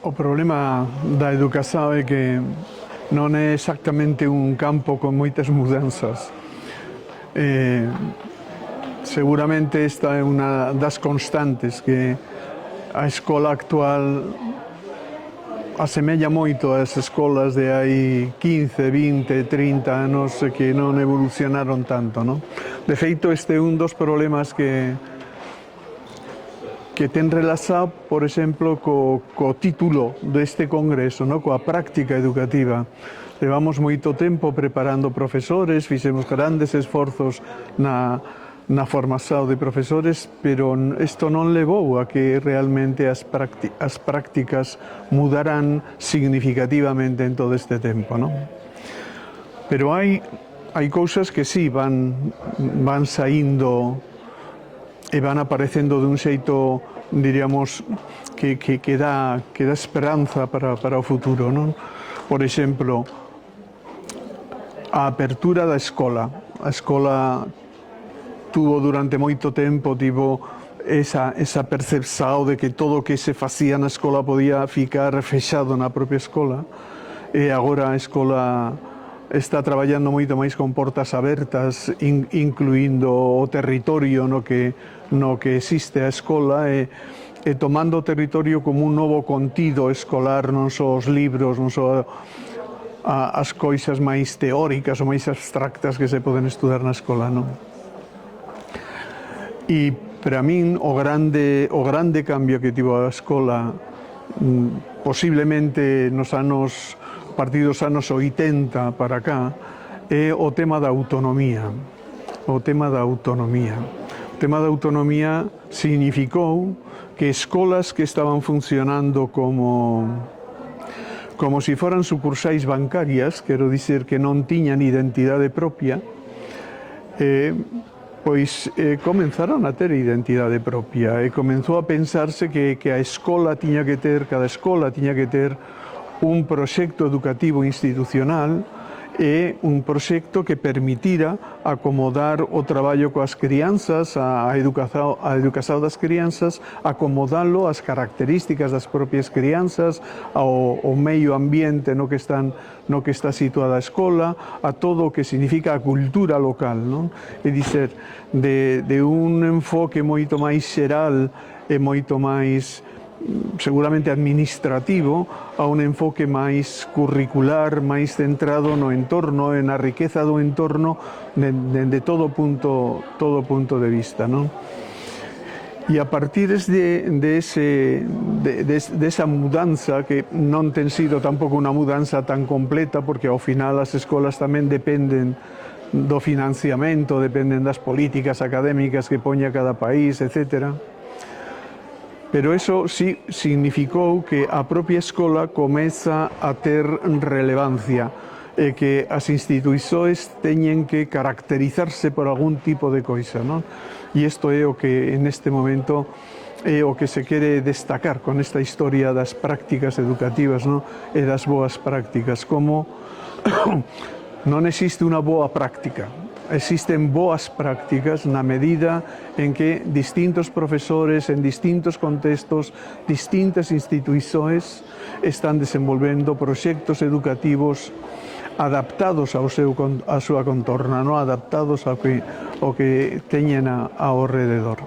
O problema da educación é que non é exactamente un campo con moitas mudanzas. Seguramente esta é unha das constantes que a escola actual asemella moito ás escolas de hai 15, 20, 30 anos que non evolucionaron tanto, non? De feito, este é un dos problemas que ten relaxado, por exemplo, co título deste congreso, no? Coa práctica educativa. Levamos moito tempo preparando profesores, fixemos grandes esforzos na formación de profesores, pero isto non levou a que realmente as prácticas mudaran significativamente en todo este tempo, non? Pero hai cousas que sí van saindo e van aparecendo dun xeito, diríamos, que dá esperanza para o futuro, non? Por exemplo, a apertura da escola. A escola tuvo durante moito tempo esa percepción de que todo o que se facía na escola podía ficar fechado na propia escola, e agora a escola está traballando moito máis con portas abertas, incluindo o territorio no que existe a escola, e tomando o territorio como un novo contido escolar, non só os libros, non só as coisas máis teóricas ou máis abstractas que se poden estudar na escola, non? E para min o grande cambio que tivo a escola, posiblemente a partir dos anos 80 para cá, é o tema da autonomía. O tema da autonomía. O tema da autonomía significou que escolas que estaban funcionando como si foran sucursais bancarias, quero dicir que non tiñan identidade propia, pois comenzaron a ter identidade propia e comenzou a pensarse que cada escola tiña que ter un proxecto educativo institucional e un proxecto que permitira acomodar o traballo coas crianzas, a educación das crianzas, acomodalo ás características das propias crianzas, ao medio ambiente no que está situada a escola, a todo o que significa a cultura local, non? É dicer, de un enfoque moito máis xeral e moito máis seguramente administrativo, a un enfoque máis curricular, máis centrado no entorno e na riqueza do entorno dende todo punto de vista, non? E a partir desa mudanza, que non ten sido tampouco unha mudanza tan completa, porque ao final as escolas tamén dependen do financiamento, dependen das políticas académicas que poña cada país, etcétera. Pero eso sí significou que a propia escola comeza a ter relevancia e que as instituições teñen que caracterizarse por algún tipo de coisa, non? E isto é o que neste momento é o que se quere destacar con esta historia das prácticas educativas, non? E das boas prácticas, como non existe unha boa práctica. Existen boas prácticas na medida en que distintos profesores en distintos contextos, distintas instituições están desenvolvendo proxectos educativos adaptados á súa contorna, non? Adaptados ao que teñen ao rededor.